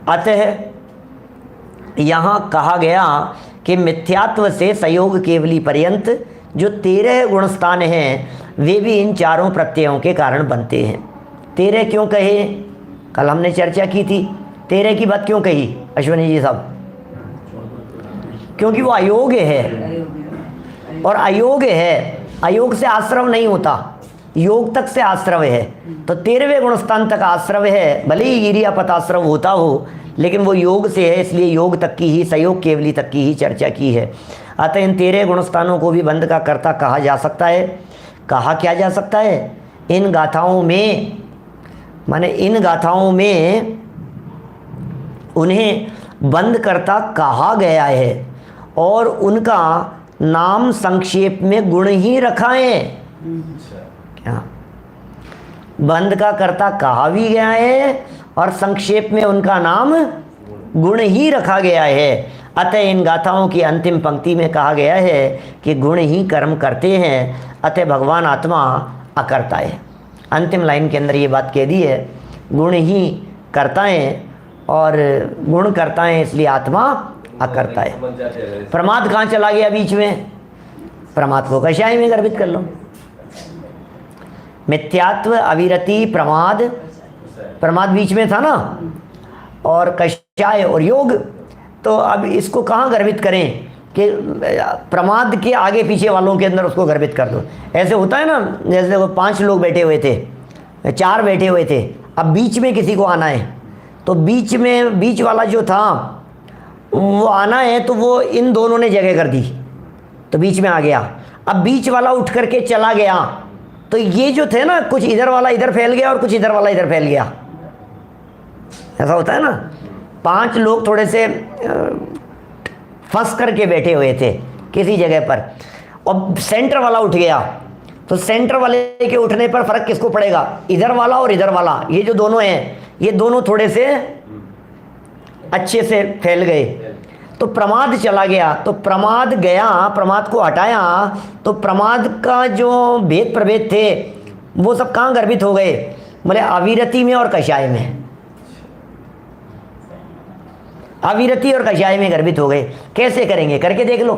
अतः यहाँ कहा गया कि मिथ्यात्व से संयोग केवली पर्यंत जो 13 गुणस्थान हैं, वे भी इन 4 प्रत्ययों के कारण बनते हैं। 13 क्यों कहे? कल हमने चर्चा की थी। 13 की बात क्यों कही अश्विनी जी साहब? क्योंकि वो अयोग्य है, और अयोग्य है, अयोग से आश्रव नहीं होता, योग तक से आश्रव है। तो 13वें गुणस्थान तक आश्रव है, भले ही गिरियापत आश्रव होता हो, लेकिन वो योग से है, इसलिए योग तक की ही, संयोग केवली तक की ही चर्चा की है। अतः इन 13 गुणस्थानों को भी बंध का कर्ता कहा जा सकता है। कहा क्या जा सकता है? इन गाथाओं में, माने इन गाथाओं में उन्हें बंध कर्ता कहा गया है, और उनका नाम संक्षेप में गुण ही रखा है। क्या बंध का कर्ता कहा भी गया है, और संक्षेप में उनका नाम गुण ही रखा गया है। अतः इन गाथाओं की अंतिम पंक्ति में कहा गया है कि गुण ही कर्म करते हैं, अतः भगवान आत्मा अकर्ता है। अंतिम लाइन के अंदर ये बात कह दी है, गुण ही करता है, और गुण करता है इसलिए आत्मा अकर्ता है। प्रमाद कहाँ चला गया बीच में? प्रमाद को कषाय में गर्भित कर लो। मिथ्यात्व, अविरति, प्रमाद, प्रमाद बीच में था ना, और कषाय और योग। तो अब इसको कहाँ गर्भित करें कि प्रमाद के आगे पीछे वालों के अंदर उसको गर्भित कर दो। ऐसे होता है ना, जैसे वो 5 लोग बैठे हुए थे, 4 बैठे हुए थे, अब बीच में किसी को आना है, तो बीच में बीच वाला जो था वो आना है, तो वो इन दोनों ने जगह कर दी, तो बीच में आ गया। अब बीच वाला उठ करके चला गया, तो ये जो थे ना, कुछ इधर वाला इधर फैल गया और कुछ इधर वाला इधर फैल गया। ऐसा होता है ना, 5 लोग थोड़े से फंस करके बैठे हुए थे किसी जगह पर, और सेंटर वाला उठ गया, तो सेंटर वाले के उठने पर फर्क किसको पड़ेगा? इधर वाला और इधर वाला, ये जो दोनों हैं, ये दोनों थोड़े से अच्छे से फैल गए। तो प्रमाद चला गया, तो प्रमाद गया, प्रमाद को हटाया, तो प्रमाद का जो भेद प्रभेद थे वो सब कहाँ गर्भित हो गए? बोले अविरति में और कषाय में। अविरति और कषाय में गर्भित हो गए। कैसे करेंगे? करके देख लो,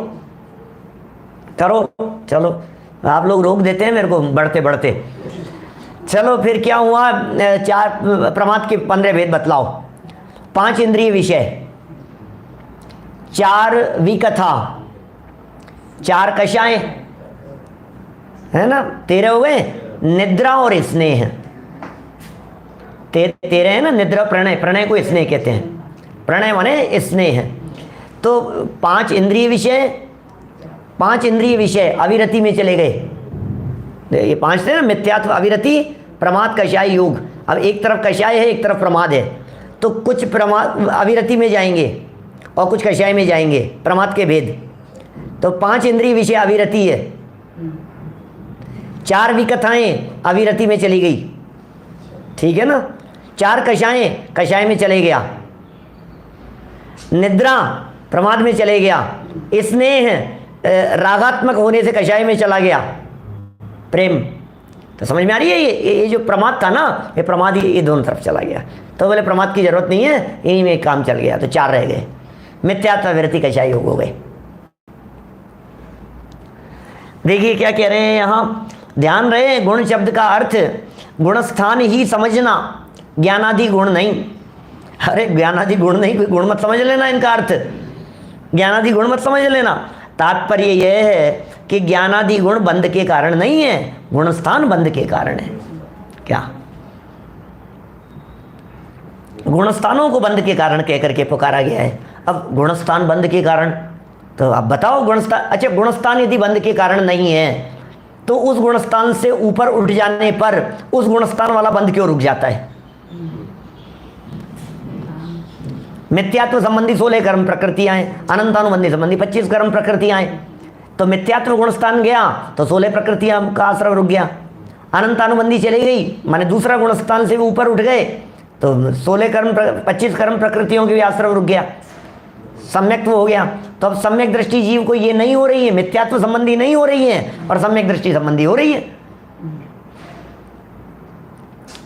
करो, चलो। आप लोग रोक देते हैं मेरे को बढ़ते बढ़ते। चलो फिर क्या हुआ? 4 प्रमाद के 15 भेद बतलाओ। 5 इंद्रिय विषय, 4 विकथा, 4 कषाय, है ना, 13 हो गए। निद्रा और स्नेह, 13 है ना। निद्रा, प्रणय, प्रणय को स्नेह कहते हैं, प्रणय माने स्नेह। तो 5 इंद्रिय विषय, 5 इंद्रिय विषय अविरति में चले गए। ये 5 थे ना, मिथ्यात्व, अविरति, प्रमाद, कषाय, योग। अब एक तरफ कषाय है, एक तरफ प्रमाद है, तो कुछ प्रमाद अविरति में जाएंगे और कुछ कषाय में जाएंगे, प्रमाद के भेद। तो 5 इंद्रिय विषय अविरति है, 4 विकथाएं अविरति में चली गई, ठीक है ना। 4 कषाएं कषाय में चले गया, निद्रा प्रमाद में चले गया, स्नेह रागात्मक होने से कषाय में चला गया, प्रेम। तो समझ में आ रही है? ये जो प्रमाद था ना, ये प्रमाद ये दोनों तरफ चला गया। तो बोले प्रमाद की जरूरत नहीं है, इन्हीं में काम चल गया, तो 4 रह गए। मिथ्यात्व, अविरति, कषाय, योग हो गए। देखिए क्या कह रहे हैं यहाँ, ध्यान रहे, गुण शब्द का अर्थ गुणस्थान ही समझना, ज्ञानादि गुण नहीं। अरे ज्ञानादि गुण नहीं, कोई गुण मत समझ लेना इनका अर्थ, ज्ञानादि गुण मत समझ लेना। तात्पर्य यह है कि ज्ञानादि गुण बंध के कारण नहीं है, गुणस्थान बंध के कारण है। क्या गुणस्थानों को बंध के कारण कह करके पुकारा गया है। अब गुणस्थान बंध के कारण, तो आप बताओ गुणस्थान, अच्छा गुणस्थान यदि बंध के कारण नहीं है तो उस गुणस्थान से ऊपर उठ जाने पर उस गुणस्थान वाला बंध क्यों रुक जाता है? मिथ्यात्व संबंधी 16 कर्म प्रकृतियां हैं, अनंतानुबंधी संबंधी 25 कर्म प्रकृतियां हैं। तो मिथ्यात्व गुणस्थान गया तो 16 प्रकृतियां का आश्रय रुक गया, अनंतानुबंधी चली गई माने दूसरा गुणस्थान से भी ऊपर उठ गए तो 25 कर्म प्रकृतियों के भी आश्रय रुक गया, सम्यक्त्व हो गया। तो अब सम्यक दृष्टि जीव को ये नहीं हो रही है, मिथ्यात्व संबंधी नहीं हो रही है और सम्यक दृष्टि संबंधी हो रही है।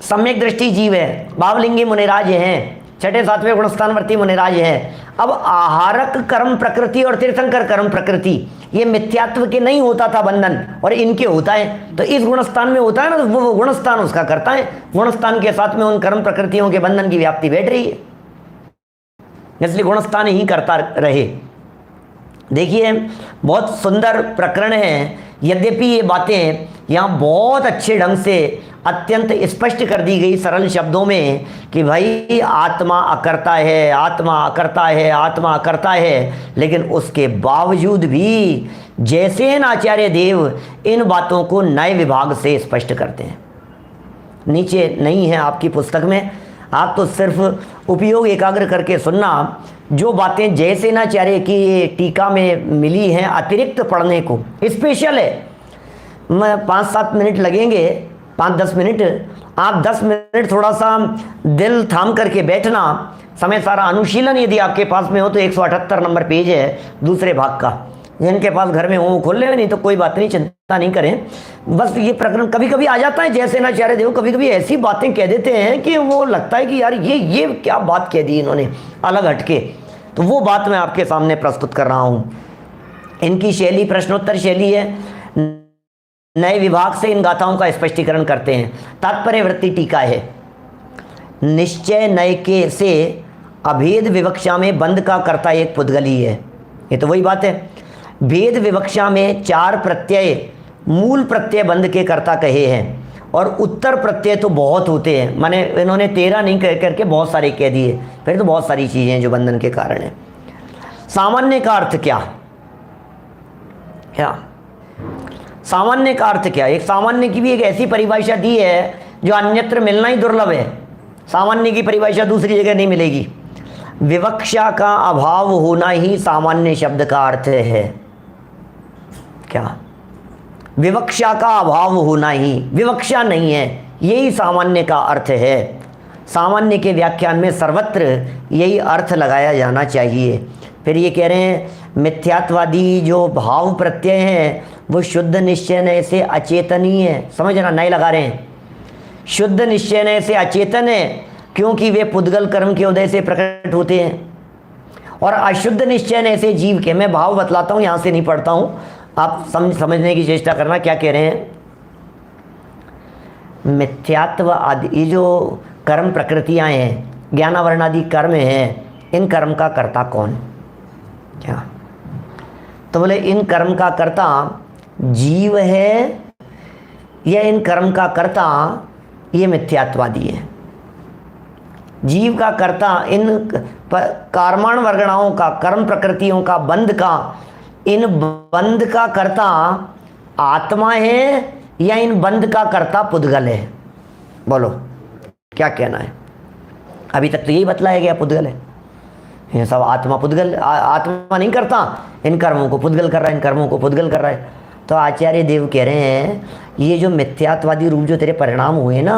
सम्यक दृष्टि जीव है, भावलिंगी मुनिराज हैं, 6ठे 7वें गुणस्थानवर्ती मुनिराज है। अब आहारक कर्म प्रकृति और तीर्थंकर कर्म प्रकृति ये मिथ्यात्व के नहीं होता था बंधन, और इनके होता है। तो इस गुणस्थान में होता है ना, तो वो गुणस्थान उसका करता है, गुणस्थान के साथ में उन कर्म प्रकृतियों के बंधन की व्याप्ति बैठ रही है, इसलिए गुणस्थान ही करता रहे। देखिए बहुत सुंदर प्रकरण है, यद्यपि ये बातें यहाँ बहुत अच्छे ढंग से अत्यंत स्पष्ट कर दी गई सरल शब्दों में कि भाई आत्मा अकर्ता है, आत्मा अकर्ता है, आत्मा अकर्ता है। लेकिन उसके बावजूद भी जैसे आचार्य देव इन बातों को नए विभाग से स्पष्ट करते हैं, नीचे नहीं है आपकी पुस्तक में, आप तो सिर्फ उपयोग एकाग्र करके सुनना। जो बातें जयसेनाचार्य की टीका में मिली हैं अतिरिक्त पढ़ने को, स्पेशल है, मैं 5-7 मिनट लगेंगे, 5-10 मिनट, आप 10 मिनट थोड़ा सा दिल थाम करके बैठना, समय सारा अनुशीलन यदि आपके पास में हो तो 178 नंबर पेज है दूसरे भाग का, जिनके पास घर में हो वो खोल ले, नहीं तो कोई बात नहीं, चिंता नहीं करें। बस ये प्रकरण कभी कभी आ जाता है, जयसेनाचार्य देव कभी कभी ऐसी बातें कह देते हैं कि वो लगता है कि यार ये क्या बात कह दी इन्होंने अलग हटके। तो वो बात मैं आपके सामने प्रस्तुत कर रहा हूँ। इनकी शैली प्रश्नोत्तर शैली है, नए विभाग से इन गाथाओं का स्पष्टीकरण करते हैं। तात्पर्य वृत्ति टीका है, निश्चय नय के से अभेद विवक्षा में बंध का कर्ता एक पुद्गली है। ये तो वही बात है, भेद विवक्षा में 4 प्रत्यय मूल प्रत्यय बंध के कर्ता कहे हैं और उत्तर प्रत्यय तो बहुत होते हैं, माने इन्होंने 13 नहीं कह करके बहुत सारे कह दिए, फिर तो बहुत सारी चीज़ें हैं जो बंधन के कारण है। सामान्य का अर्थ क्या? सामान्य का अर्थ क्या? एक सामान्य की भी एक ऐसी परिभाषा दी है जो अन्यत्र मिलना ही दुर्लभ है। सामान्य की परिभाषा दूसरी जगह नहीं मिलेगी। विवक्षा का अभाव होना ही सामान्य शब्द का अर्थ है। क्या? विवक्षा का अभाव होना ही, विवक्षा नहीं है, यही सामान्य का अर्थ है। सामान्य के व्याख्यान में सर्वत्र यही अर्थ लगाया जाना चाहिए। फिर ये कह रहे हैं मिथ्यात्वादी जो भाव प्रत्यय हैं वो शुद्ध निश्चय से अचेतनीय है। समझना, नए लगा रहे हैं, शुद्ध निश्चय से अचेतन है क्योंकि वे पुद्गल कर्म के उदय से प्रकट होते हैं, और अशुद्ध निश्चय से जीव के, मैं भाव बतलाता हूँ, यहाँ से नहीं पढ़ता हूँ, आप समझने की चेष्टा करना क्या कह रहे हैं। मिथ्यात्व आदि ये जो कर्म प्रकृतियाँ हैं, ज्ञानावरण आदि कर्म हैं, इन कर्म का कर्ता कौन? क्या? तो बोले इन कर्म का कर्ता जीव है या इन कर्म का कर्ता ये मिथ्यात्वादी है? जीव का कर्ता इन कर्माण वर्गणाओं का, कर्म प्रकृतियों का, बंध का, इन बंध का कर्ता आत्मा है या इन बंध का कर्ता पुद्गल है? बोलो क्या कहना है? अभी तक तो यही बतलाया गया, पुद्गल है। ये सब आत्मा पुद्गल, आत्मा नहीं करता, इन कर्मों को पुद्गल कर रहा है, इन कर्मों को पुद्गल कर रहा है। तो आचार्य देव कह रहे हैं ये जो मिथ्यात्वादी रूप जो तेरे परिणाम हुए ना,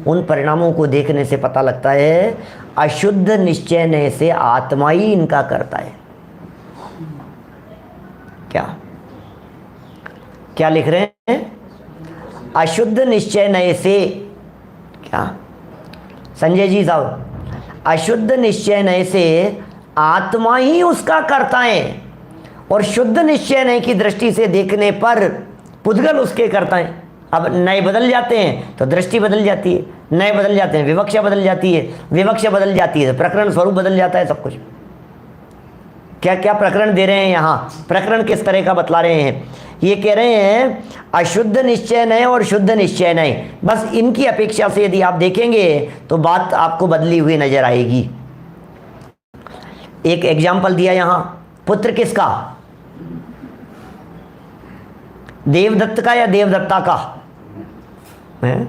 उन परिणामों को देखने से पता लगता है अशुद्ध निश्चय से आत्मा ही इनका करता है। क्या क्या लिख रहे हैं? अशुद्ध निश्चय से, क्या संजय जी साहब, अशुद्ध निश्चय से आत्मा ही उसका करता है, और शुद्ध निश्चय की दृष्टि से देखने पर पुद्गल उसके कर्ता हैं। अब नए बदल जाते हैं तो दृष्टि बदल जाती है, नए बदल जाते हैं विवक्षा बदल जाती है, विवक्षा बदल जाती है तो प्रकरण स्वरूप बदल जाता है, सब कुछ। क्या क्या प्रकरण दे रहे हैं यहाँ, प्रकरण किस तरह का बतला रहे हैं? ये कह रहे हैं अशुद्ध निश्चय नय और शुद्ध निश्चय नय, बस इनकी अपेक्षा से यदि आप देखेंगे तो बात आपको बदली हुई नजर आएगी। एक एग्जाम्पल दिया यहाँ, पुत्र किसका? देवदत्त का या देवदत्ता का? है?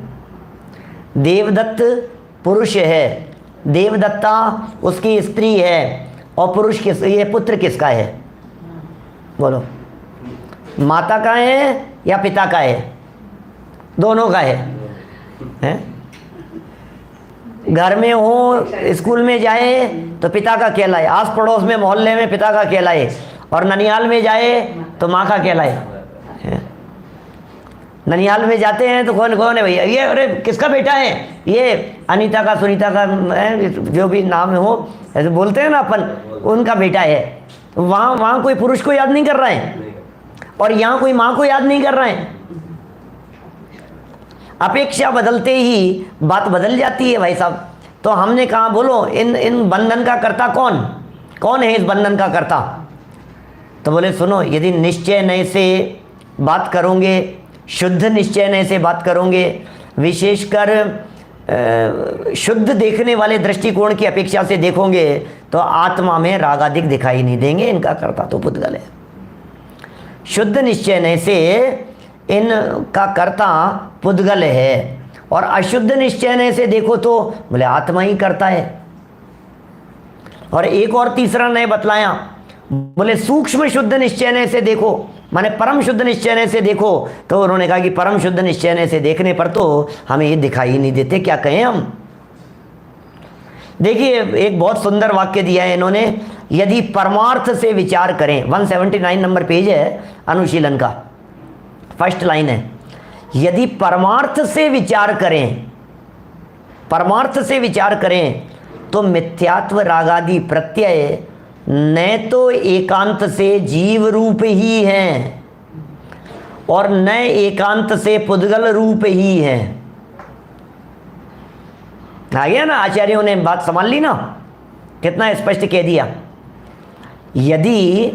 देवदत्त पुरुष है, देवदत्ता उसकी स्त्री है, और पुरुष किस, ये पुत्र किसका है? बोलो, माता का है या पिता का है? दोनों का है? घर में हो, स्कूल में जाए तो पिता का कहलाए, आस पड़ोस में मोहल्ले में पिता का कहलाए, और ननियाल में जाए तो माँ का कहलाए। ननियाल में जाते हैं तो कौन कौन है भैया? ये अरे किसका बेटा है? ये अनीता का, सुनीता का, जो भी नाम हो ऐसे बोलते हैं ना अपन, उनका बेटा है। वहाँ कोई पुरुष को याद नहीं कर रहा है, और यहाँ कोई माँ को याद नहीं कर रहा है। अपेक्षा बदलते ही बात बदल जाती है भाई साहब। तो हमने कहा बोलो इन बंधन का कर्ता कौन कौन है? इस बंधन का कर्ता? तो बोले सुनो, यदि निश्चय नय से बात करोगे, शुद्ध निश्चय नय से बात करोगे, विशेषकर शुद्ध देखने वाले दृष्टिकोण की अपेक्षा से देखोगे तो आत्मा में रागादिक दिखाई नहीं देंगे, इनका कर्ता तो पुद्गल है। शुद्ध निश्चय नय से इनका कर्ता पुद्गल है, और अशुद्ध निश्चय नय से देखो तो बोले आत्मा ही करता है। और एक और तीसरा नय बतलाया, बोले सूक्ष्म शुद्ध निश्चय नय से देखो, माने परम शुद्ध निश्चय से देखो। तो उन्होंने कहा कि परम शुद्ध निश्चय से देखने पर तो हमें ये दिखाई नहीं देते, क्या कहें हम। देखिए एक बहुत सुंदर वाक्य दिया है इन्होंने, यदि परमार्थ से विचार करें, 179 नंबर पेज है अनुशीलन का, फर्स्ट लाइन है, यदि परमार्थ से विचार करें, परमार्थ से विचार करें तो मिथ्यात्व रागादि प्रत्यय न तो एकांत से जीव रूप ही हैं और न एकांत से पुद्गल रूप ही हैं। आ गया ना, आचार्यों ने बात संभाल ली ना, कितना स्पष्ट कह दिया। यदि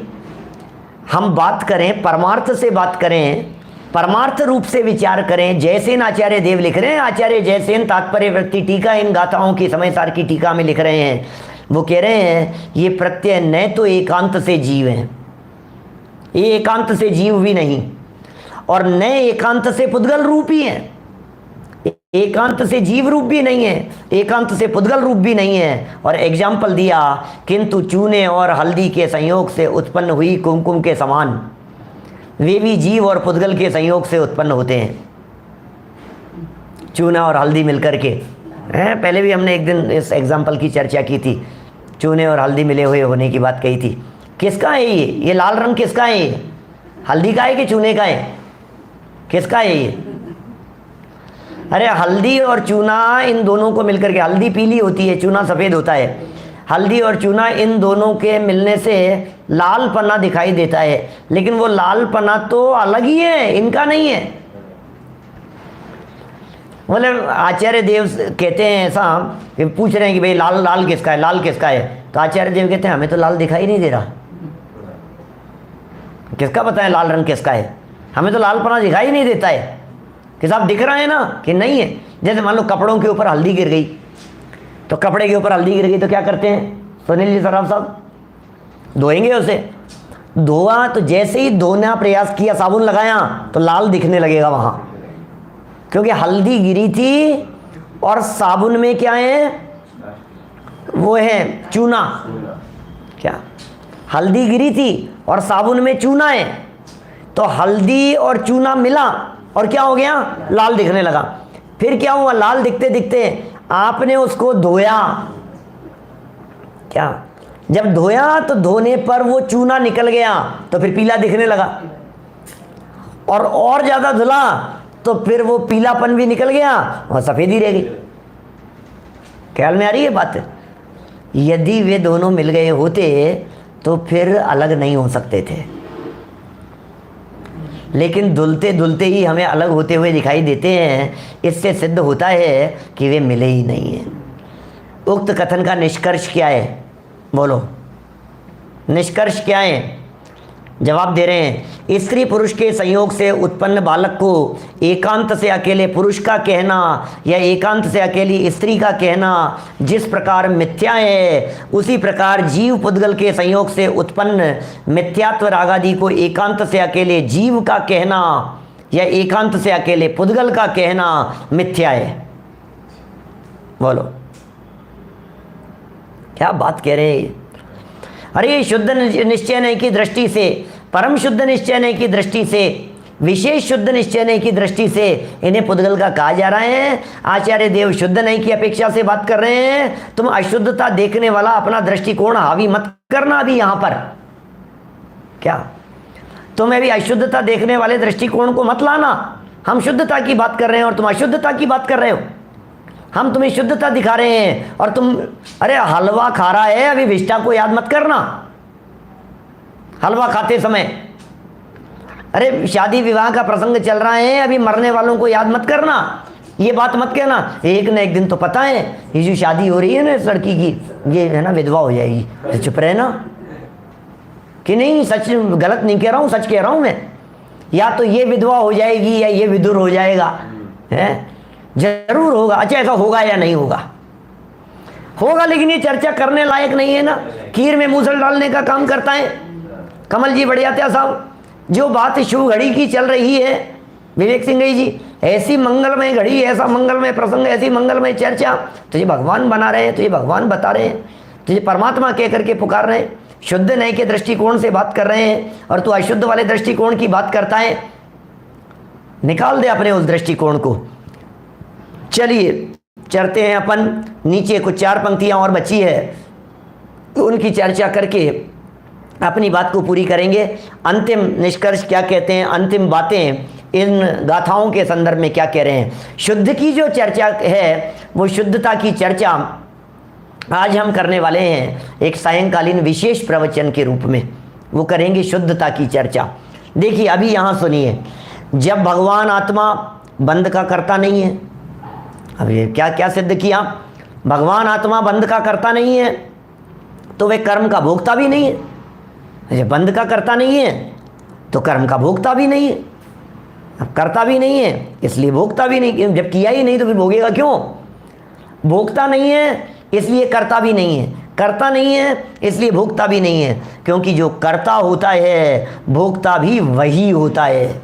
हम बात करें परमार्थ से बात करें, परमार्थ रूप से विचार करें, जयसेन आचार्य देव लिख रहे हैं, आचार्य जयसेन तात्पर्य वृत्ति टीका इन गाथाओं की समय सार की टीका में लिख रहे हैं, वो कह रहे हैं ये प्रत्यय न तो एकांत से जीव हैं, ये एकांत से जीव भी नहीं, और न एकांत से पुद्गल रूप ही है, एकांत से जीव रूप भी नहीं है, एकांत से पुद्गल रूप भी नहीं है। और एग्जाम्पल दिया, किंतु चूने और हल्दी के संयोग से उत्पन्न हुई कुमकुम के समान वे भी जीव और पुद्गल के संयोग से उत्पन्न होते हैं। चूना और हल्दी मिलकर के, पहले भी हमने एक दिन इस एग्जाम्पल की चर्चा की थी, चूने और हल्दी मिले हुए होने की बात कही थी। किसका है ये लाल रंग किसका है? ये हल्दी का है कि चूने का है? किसका है ये? अरे हल्दी और चूना इन दोनों को मिलकर के, हल्दी पीली होती है, चूना सफ़ेद होता है, हल्दी और चूना इन दोनों के मिलने से लाल पन्ना दिखाई देता है, लेकिन वो लाल पन्ना तो अलग ही है, इनका नहीं है। बोले आचार्य देव कहते हैं ऐसा कि पूछ रहे हैं कि भाई लाल लाल किसका है, लाल किसका है? तो आचार्य देव कहते हैं हमें तो लाल दिखाई नहीं दे रहा, किसका पता है लाल रंग किसका है? हमें तो लाल पन्ना दिखाई नहीं देता है। कि साहब दिख रहा है ना कि नहीं है? जैसे मान लो कपड़ों के ऊपर हल्दी गिर गई, तो कपड़े के ऊपर हल्दी गिर गई तो क्या करते हैं सुनील जी सराफ साहब? धोएंगे उसे, धोआ तो जैसे ही धोना प्रयास किया, साबुन लगाया तो लाल दिखने लगेगा वहां, क्योंकि हल्दी गिरी थी और साबुन में क्या है? वो है चूना। क्या हल्दी गिरी थी और साबुन में चूना है, तो हल्दी और चूना मिला और क्या हो गया? लाल दिखने लगा। फिर क्या हुआ? लाल दिखते दिखते आपने उसको धोया, क्या जब धोया तो धोने पर वो चूना निकल गया तो फिर पीला दिखने लगा, और ज़्यादा धुला तो फिर वो पीलापन भी निकल गया और सफ़ेदी रह गई। ख्याल में आ रही है बात? यदि वे दोनों मिल गए होते तो फिर अलग नहीं हो सकते थे, लेकिन धुलते धुलते ही हमें अलग होते हुए दिखाई देते हैं। इससे सिद्ध होता है कि वे मिले ही नहीं हैं। उक्त कथन का निष्कर्ष क्या है? बोलो, निष्कर्ष क्या है? जवाब दे रहे हैं, स्त्री पुरुष के संयोग से उत्पन्न बालक को एकांत से अकेले पुरुष का कहना या एकांत से अकेली स्त्री का कहना जिस प्रकार मिथ्या है, उसी प्रकार जीव पुद्गल के संयोग से उत्पन्न मिथ्यात्व रागादि को एकांत से अकेले जीव का कहना या एकांत से अकेले पुद्गल का कहना मिथ्या है। बोलो, क्या बात कह रहे हैं? अरे शुद्ध निश्चय की दृष्टि से, परम शुद्ध निश्चय की दृष्टि से, विशेष शुद्ध निश्चय की दृष्टि से इन्हें पुद्गल का कहा जा रहा है। आचार्य देव शुद्ध नहीं की अपेक्षा से बात कर रहे हैं। तुम अशुद्धता देखने वाला अपना दृष्टिकोण हावी मत करना अभी यहां पर। क्या तुम अभी अशुद्धता देखने वाले दृष्टिकोण को मत लाना। हम शुद्धता की बात कर रहे हैं और तुम अशुद्धता की बात कर रहे हो। हम तुम्हें शुद्धता दिखा रहे हैं और तुम, अरे हलवा खा रहा है अभी, विष्टा को याद मत करना हलवा खाते समय। अरे शादी विवाह का प्रसंग चल रहा है अभी, मरने वालों को याद मत करना। ये बात मत कहना, एक न एक दिन तो पता है ये जो शादी हो रही है ना इस लड़की की, ये है ना विधवा हो जाएगी। तो चुप रहना कि नहीं, सच गलत नहीं कह रहा हूं, सच कह रहा हूं मैं। या तो ये विधवा हो जाएगी या ये विदुर हो जाएगा, है जरूर होगा। अच्छा, ऐसा होगा या नहीं होगा? होगा, लेकिन ये चर्चा करने लायक नहीं है ना। खीर में मूसल डालने का काम करता है कमल जी बढ़िया साहब। जो बात शुभ घड़ी की चल रही है विवेक सिंह जी, ऐसी मंगलमय घड़ी, ऐसा मंगलमय प्रसंग, ऐसी मंगलमय चर्चा, तुझे भगवान बना रहे हैं, तुझे भगवान बता रहे हैं, तुझे परमात्मा कह करके पुकार रहे हैं। शुद्ध नए के दृष्टिकोण से बात कर रहे हैं और तू अशुद्ध वाले दृष्टिकोण की बात करता है। निकाल दे अपने उस दृष्टिकोण को। चलिए चलते हैं अपन नीचे, कुछ 4 पंक्तियां और बची है, उनकी चर्चा करके अपनी बात को पूरी करेंगे। अंतिम निष्कर्ष क्या कहते हैं, अंतिम बातें इन गाथाओं के संदर्भ में क्या कह रहे हैं। शुद्ध की जो चर्चा है, वो शुद्धता की चर्चा आज हम करने वाले हैं एक सायंकालीन विशेष प्रवचन के रूप में। वो करेंगे शुद्धता की चर्चा। देखिए अभी यहाँ सुनिए, जब भगवान आत्मा बंध का करता नहीं है, अब ये क्या क्या सिद्ध किया, भगवान आत्मा बंध का करता नहीं है तो वे कर्म का भोगता भी नहीं है। जब बंध का करता नहीं है तो कर्म का भोगता भी नहीं है। अब करता भी नहीं है इसलिए भोगता भी नहीं। जब किया ही नहीं तो फिर भोगेगा क्यों? भोगता नहीं है इसलिए करता भी नहीं है, करता नहीं है इसलिए भोगता भी नहीं है, क्योंकि जो करता होता है भोगता भी वही होता है।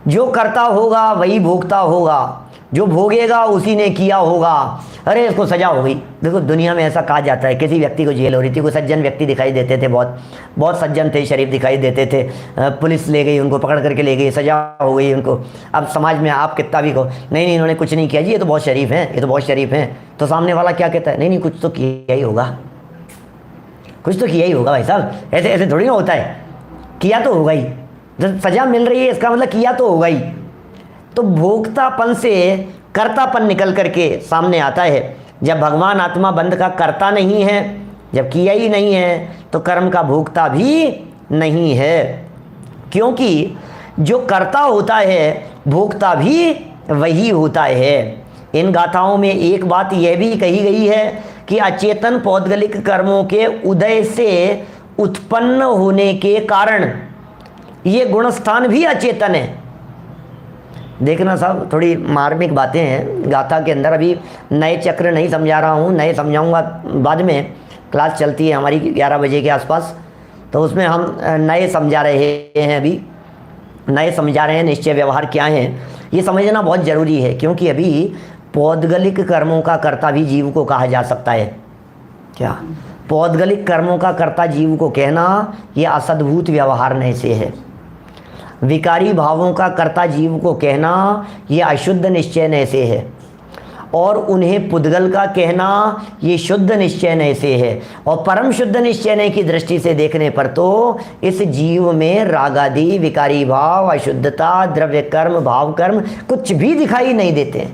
जो करता होगा वही भोगता होगा, जो भोगेगा उसी ने किया होगा। अरे इसको सजा हो गई। देखो दुनिया में ऐसा कहा जाता है, किसी व्यक्ति को जेल हो रही थी, कोई सज्जन व्यक्ति दिखाई देते थे, बहुत बहुत सज्जन थे, शरीफ दिखाई देते थे, पुलिस ले गई उनको, पकड़ करके ले गई, सजा हो गई उनको। अब समाज में आप कितना भी कहो नहीं नहीं इन्होंने कुछ नहीं किया जी, ये तो बहुत शरीफ हैं, ये तो बहुत शरीफ हैं, तो सामने वाला क्या कहता है, नहीं नहीं कुछ तो किया ही होगा, कुछ तो किया ही होगा भाई साहब। ऐसे ऐसे थोड़ी ना होता है, किया तो होगा ही। जब सजा मिल रही है इसका मतलब किया तो होगा ही। तो भोक्तापन से कर्तापन निकल करके सामने आता है। जब भगवान आत्मा बंध का करता नहीं है, जब किया ही नहीं है, तो कर्म का भोक्ता भी नहीं है, क्योंकि जो कर्ता होता है भोक्ता भी वही होता है। इन गाथाओं में एक बात यह भी कही गई है कि अचेतन पौद्गलिक कर्मों के उदय से उत्पन्न होने के कारण ये गुणस्थान भी अचेतन है। देखना साहब, थोड़ी मार्मिक बातें हैं गाथा के अंदर। अभी नए चक्र नहीं समझा रहा हूँ, नए समझाऊंगा बाद में। क्लास चलती है हमारी 11 बजे के आसपास, तो उसमें हम नए समझा रहे हैं, अभी नए समझा रहे हैं निश्चय व्यवहार क्या है। ये समझना बहुत ज़रूरी है, क्योंकि अभी पौद्गलिक कर्मों का कर्ता भी जीव को कहा जा सकता है। क्या पौद्गलिक कर्मों का कर्ता जीव को कहना ये असद्भूत व्यवहार नए से है। विकारी भावों का कर्ता जीव को कहना ये अशुद्ध निश्चय नय से है, और उन्हें पुद्गल का कहना ये शुद्ध निश्चय नय से है। और परम शुद्ध निश्चय नय की दृष्टि से देखने पर तो इस जीव में रागादि, विकारी भाव, अशुद्धता, द्रव्य कर्म, भाव कर्म कुछ भी दिखाई नहीं देते।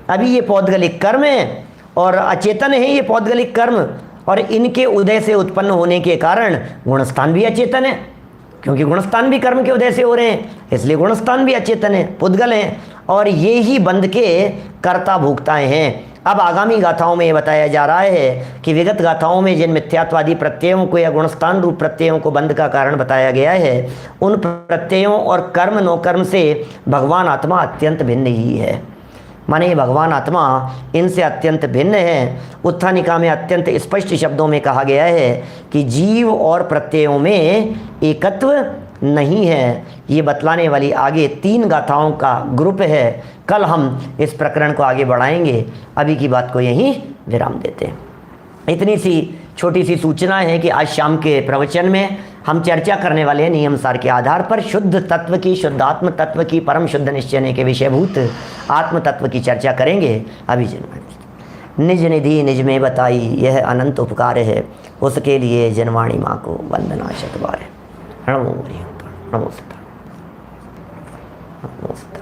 अभी ये पौद्गलिक कर्म है और अचेतन है ये पौद्गलिक कर्म, और इनके उदय से उत्पन्न होने के कारण गुणस्थान भी अचेतन है, क्योंकि गुणस्थान भी कर्म के उदय से हो रहे हैं, इसलिए गुणस्थान भी अचेतन है, पुद्गल हैं, और ये ही बंध के कर्ता भोक्ताएं हैं। अब आगामी गाथाओं में ये बताया जा रहा है कि विगत गाथाओं में जिन मिथ्यात्वादी प्रत्ययों को या गुणस्थान रूप प्रत्ययों को बंध का कारण बताया गया है, उन प्रत्ययों और कर्म नौकर्म से भगवान आत्मा अत्यंत भिन्न ही है। माने भगवान आत्मा इनसे अत्यंत भिन्न है। उत्थानिका में अत्यंत स्पष्ट शब्दों में कहा गया है कि जीव और प्रत्ययों में एकत्व नहीं है। ये बतलाने वाली आगे 3 गाथाओं का ग्रुप है। कल हम इस प्रकरण को आगे बढ़ाएंगे। अभी की बात को यहीं विराम देते हैं। इतनी सी छोटी सी सूचना है कि आज शाम के प्रवचन में हम चर्चा करने वाले हैं नियम सार के आधार पर शुद्ध तत्व की, शुद्धात्म तत्व की, परम शुद्ध निश्चय के विषयभूत आत्म तत्व की चर्चा करेंगे। अभी निज निधि निज में बताई, यह अनंत उपकार है, उसके लिए जनवाणी माँ को वंदना शतबार है। नमो हरि, नमो सदा, नमो सदा।